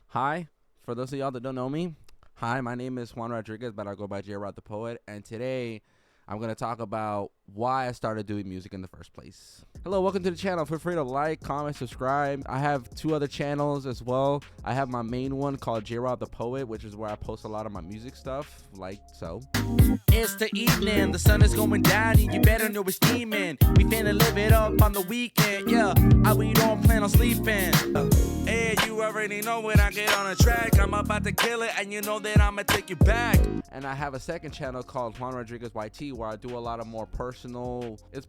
Hi, for those of y'all that don't know me, hi, my name is Juanrdgzmusic, but I go by J-Rod the Poet, and today I'm going to talk about why I started doing music in the first place. Hello, welcome to the channel. Feel free to like, comment, subscribe. I have two other channels as well. I have my main one called J-Rod the Poet, which is where I post a lot of my music stuff, like so. It's the evening, the sun is going down, and you better know we're steaming. We finna live it up on the weekend, yeah. We don't plan on sleeping. Hey, you already know when I get on a track, I'm about to kill it, and you know that I'ma take you back. And I have a second channel called Juanrdgzmusic, where I do a lot of more personal. It's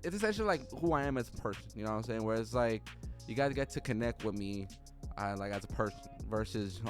essentially like who I am as a person. You know what I'm saying? Where it's like you guys get to connect with me, like as a person, versus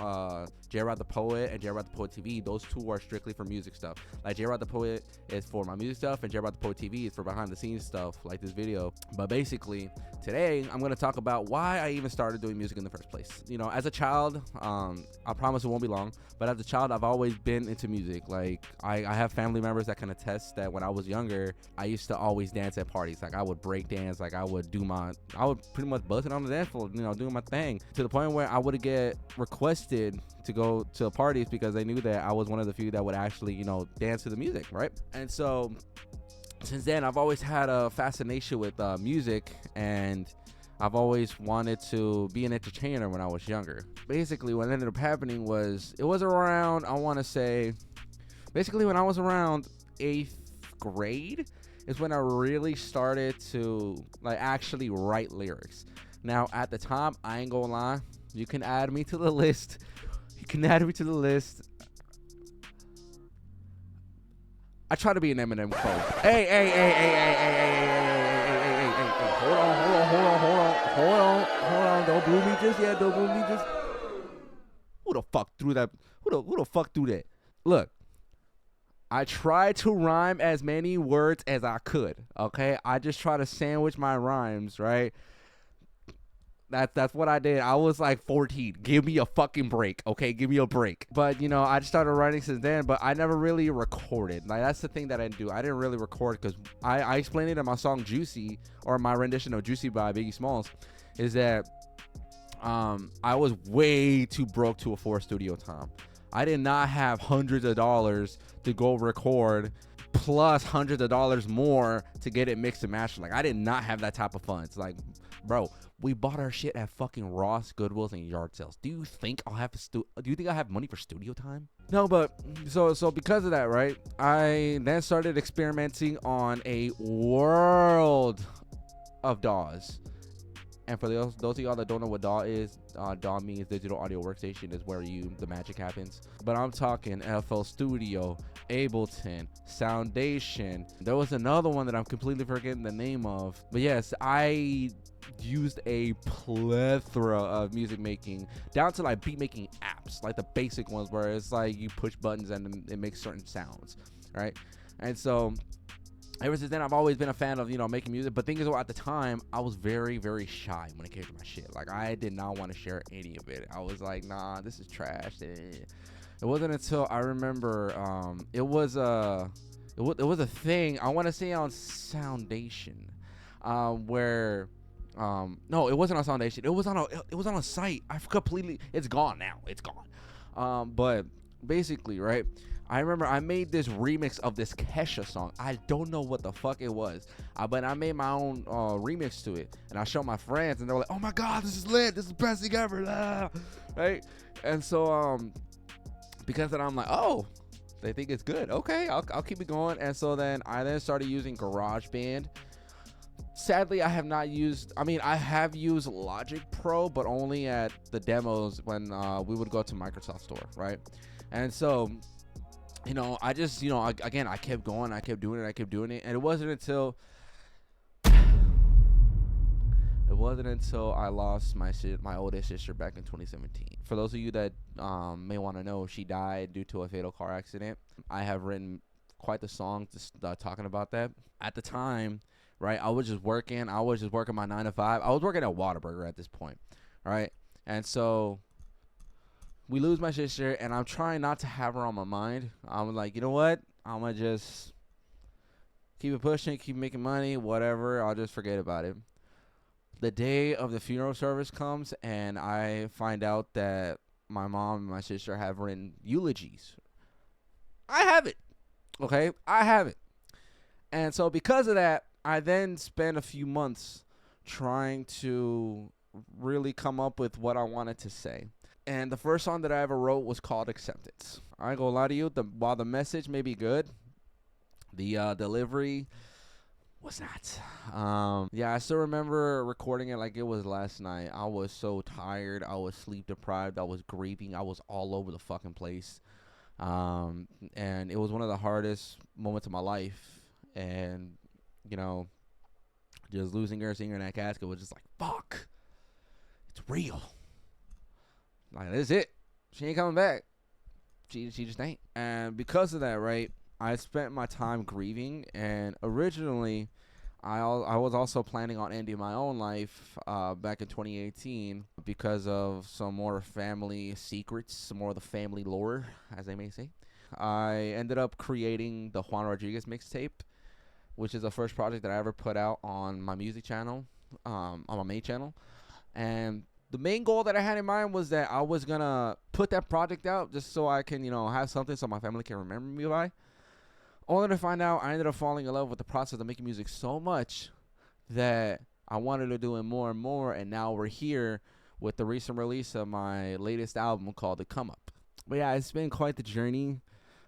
J-Rod the Poet and J-Rod the Poet TV. Those two are strictly for music stuff. Like J-Rod the Poet is for my music stuff, and J-Rod the Poet TV is for behind the scenes stuff, like this video. But basically, today I'm gonna talk about why I even started doing music in the first place. You know, as a child, I promise it won't be long, but as a child, I've always been into music. Like I have family members that can attest that when I was younger, I used to always dance at parties. Like I would break dance, like I would pretty much bust it on the dance floor, you know, doing my thing, to the point where I would get requested to go to parties because they knew that I was one of the few that would actually, you know, dance to the music, right? And so since then, I've always had a fascination with music, and I've always wanted to be an entertainer when I was younger. Basically, what ended up happening was, it was around, I want to say, basically when I was around 8th grade is when I really started to like actually write lyrics. Now, at the time, I ain't gonna lie, you can add me to the list. You can add me to the list. I try to be an Eminem quote. Hey. Hold on. Don't boo me just yet. Who the fuck threw that? Who the fuck threw that? Look, I tried to rhyme as many words as I could. Okay, I just try to sandwich my rhymes, right? That's what I did. I was like 14. Give me a fucking break, okay? Give me a break. But, you know, I just started writing since then, but I never really recorded. Like, that's the thing that I didn't do. I didn't really record because I explained it in my song Juicy, or my rendition of Juicy by Biggie Smalls, is that I was way too broke to afford studio time. I did not have hundreds of dollars to go record, plus hundreds of dollars more to get it mixed and mastered. Like, I did not have that type of funds. Like, bro, we bought our shit at fucking Ross, Goodwills, and yard sales. Do you think I'll have do you think I have money for studio time? No, but so because of that, right? I then started experimenting on a world of DAWs. And for those of y'all that don't know what DAW is, DAW means digital audio workstation, is where the magic happens. But I'm talking FL Studio, Ableton, Soundation. There was another one that I'm completely forgetting the name of. But yes, I used a plethora of music making, down to like beat making apps, like the basic ones where it's like you push buttons and it makes certain sounds, right? And so ever since then, I've always been a fan of, you know, making music. But thing is, at the time, I was very, very shy when it came to my shit. Like, I did not want to share any of it. I was like, nah, this is trash. It wasn't until I remember it was a thing, I want to say on Soundation, where no, it wasn't on Soundation. It was on a site. It's gone now. It's gone. But basically, right, I remember I made this remix of this Kesha song. I don't know what the fuck it was, but I made my own remix to it, and I showed my friends, and they were like, "Oh my god, this is lit! This is the best thing ever!" Right? And so because of that, I'm like, oh, they think it's good. Okay, I'll keep it going. And so then I started using GarageBand. Sadly, I have not used, I have used Logic Pro, but only at the demos when we would go to Microsoft Store, right? And so, you know, I just, you know, again, I kept going, I kept doing it, and it wasn't until I lost my oldest sister back in 2017. For those of you that may want to know, she died due to a fatal car accident. I have written quite the song talking about that. At the time, right, I was just working my 9 to 5. I was working at Whataburger at this point, right? And so we lose my sister, and I'm trying not to have her on my mind. I'm like, you know what? I'm going to just keep it pushing, keep making money, whatever. I'll just forget about it. The day of the funeral service comes, and I find out that my mom and my sister have written eulogies. I have it. Okay, I have it. And so because of that, I then spent a few months trying to really come up with what I wanted to say. And the first song that I ever wrote was called Acceptance. I ain't gonna lie to you, while the message may be good, the delivery was not. Yeah, I still remember recording it like it was last night. I was so tired. I was sleep deprived. I was grieving. I was all over the fucking place. And it was one of the hardest moments of my life. And, you know, just losing her, seeing her in that casket was just like, fuck. It's real. Like, that's it. She ain't coming back. She just ain't. And because of that, right, I spent my time grieving. And originally, I was also planning on ending my own life back in 2018 because of some more family secrets, some more of the family lore, as they may say. I ended up creating the Juanrdgz mixtape, which is the first project that I ever put out on my music channel, on my main channel. And the main goal that I had in mind was that I was going to put that project out just so I can, have something so my family can remember me by. Only to find out I ended up falling in love with the process of making music so much that I wanted to do it more and more. And now we're here with the recent release of my latest album called The Come Up. But yeah, it's been quite the journey.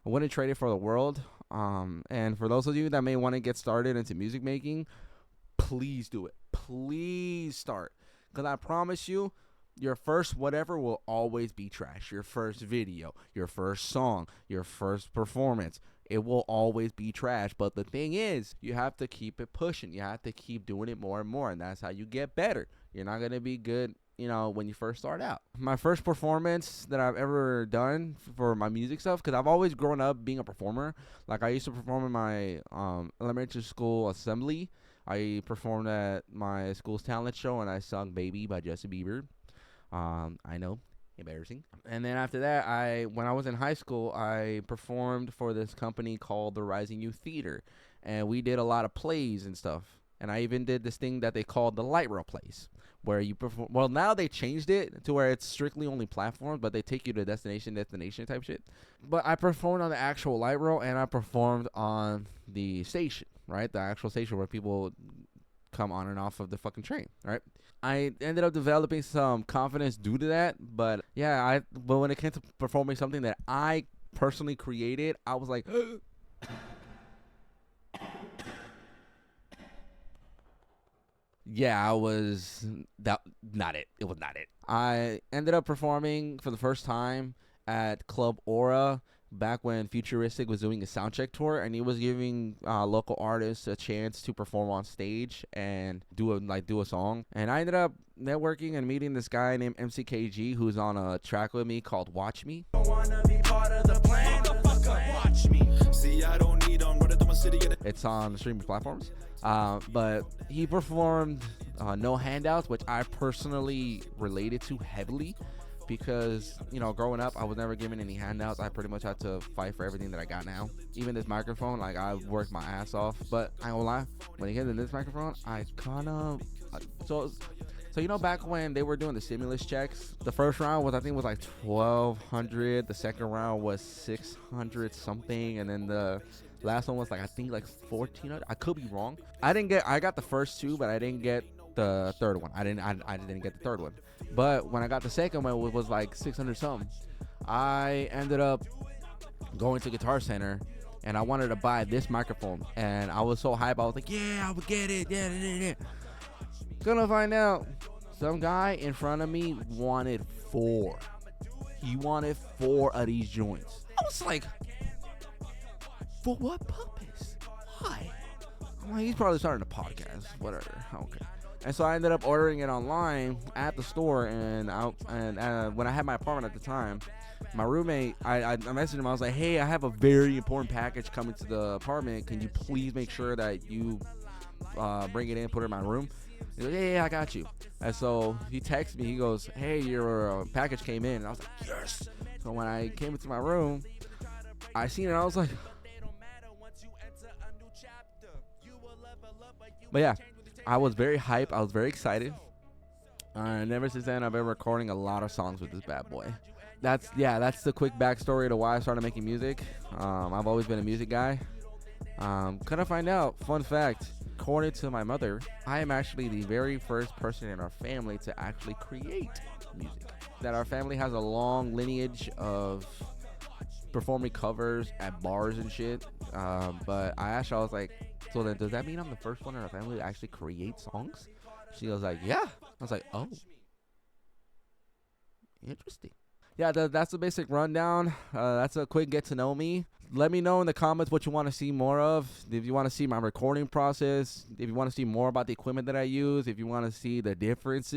I wouldn't trade it for the world. And for those of you that may want to get started into music making, please do it. Please start. Because I promise you, your first whatever will always be trash. Your first video, your first song, your first performance, it will always be trash. But the thing is, you have to keep it pushing. You have to keep doing it more and more. And that's how you get better. You're not going to be good, when you first start out. My first performance that I've ever done for my music stuff, because I've always grown up being a performer. Like, I used to perform in my elementary school assembly. I performed at my school's talent show, and I sung Baby by Justin Bieber. I know, embarrassing. And then after that, when I was in high school, I performed for this company called the Rising Youth Theater. And we did a lot of plays and stuff. And I even did this thing that they called the light rail plays, where you perform. Well, now they changed it to where it's strictly only platforms, but they take you to destination type shit. But I performed on the actual light rail, and I performed on the station, right? The actual station where people come on and off of the fucking train, right? I ended up developing some confidence due to that, but yeah, but when it came to performing something that I personally created, I was like, yeah, not it. It was not it. I ended up performing for the first time at Club Aura back when Futuristic was doing a soundcheck tour, and he was giving local artists a chance to perform on stage and do a song. And I ended up networking and meeting this guy named MCKG, who's on a track with me called Watch Me. It's on streaming platforms. But he performed No Handouts, which I personally related to heavily. Because, growing up, I was never given any handouts. I pretty much had to fight for everything that I got now. Even this microphone, I worked my ass off. But I ain't gonna lie, when it came to this microphone, I kind of... So back when they were doing the stimulus checks, the first round was like $1,200. The second round was $600 something. And then the last one was like $1,400. I could be wrong. I got the first two, but I didn't get the third one. I didn't get the third one. But when I got the second one, it was like 600 something. I ended up going to Guitar Center, and I wanted to buy this microphone, and I was so hyped. I was like, yeah, I would get it. Yeah. Gonna find out, some guy in front of me wanted 4. He wanted 4 of these joints. I was like, for what purpose? Why? I'm like, he's probably starting a podcast. Whatever. Okay. And so I ended up ordering it online at the store, and when I had my apartment at the time, my roommate, I messaged him. I was like, hey, I have a very important package coming to the apartment. Can you please make sure that you bring it in, put it in my room? He's like, yeah, I got you. And so he texted me. He goes, hey, your package came in. And I was like, yes. So when I came into my room, I seen it. And I was like, but yeah. I was very hyped. I was very excited. And ever since then, I've been recording a lot of songs with this bad boy. That's the quick backstory to why I started making music. I've always been a music guy. Couldn't find out, fun fact, according to my mother, I am actually the very first person in our family to actually create music. That our family has a long lineage of performing covers at bars and shit. But I asked her, I was like, so then does that mean I'm the first one in our family to actually create songs? She was like, yeah. I was like, oh, interesting. Yeah, that's the basic rundown. That's a quick get to know me. Let me know in the comments what you want to see more of. If you want to see my recording process, if you want to see more about the equipment that I use, if you want to see the difference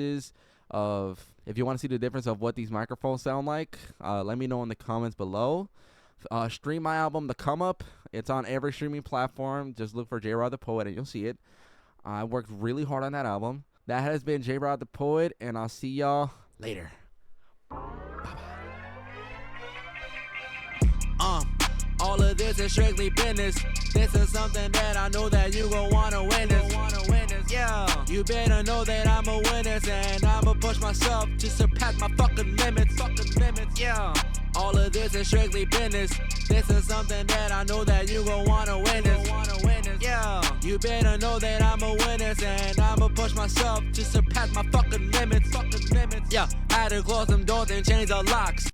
of what these microphones sound like, let me know in the comments below. Stream my album, The Come Up. It's on every streaming platform. Just look for J-Rod the Poet and you'll see it. I worked really hard on that album. That has been J-Rod the Poet, and I'll see y'all later. All of this is strictly business. This is something that I know that you gon' wanna witness. Yeah, you better know that I'm a witness, and I'ma push myself to surpass my fucking limits. Yeah, all of this is strictly business. This is something that I know that you gon' wanna witness. Yeah, you better know that I'm a witness, and I'ma push myself to surpass my fucking limits. Yeah, I had to close them doors and change the locks.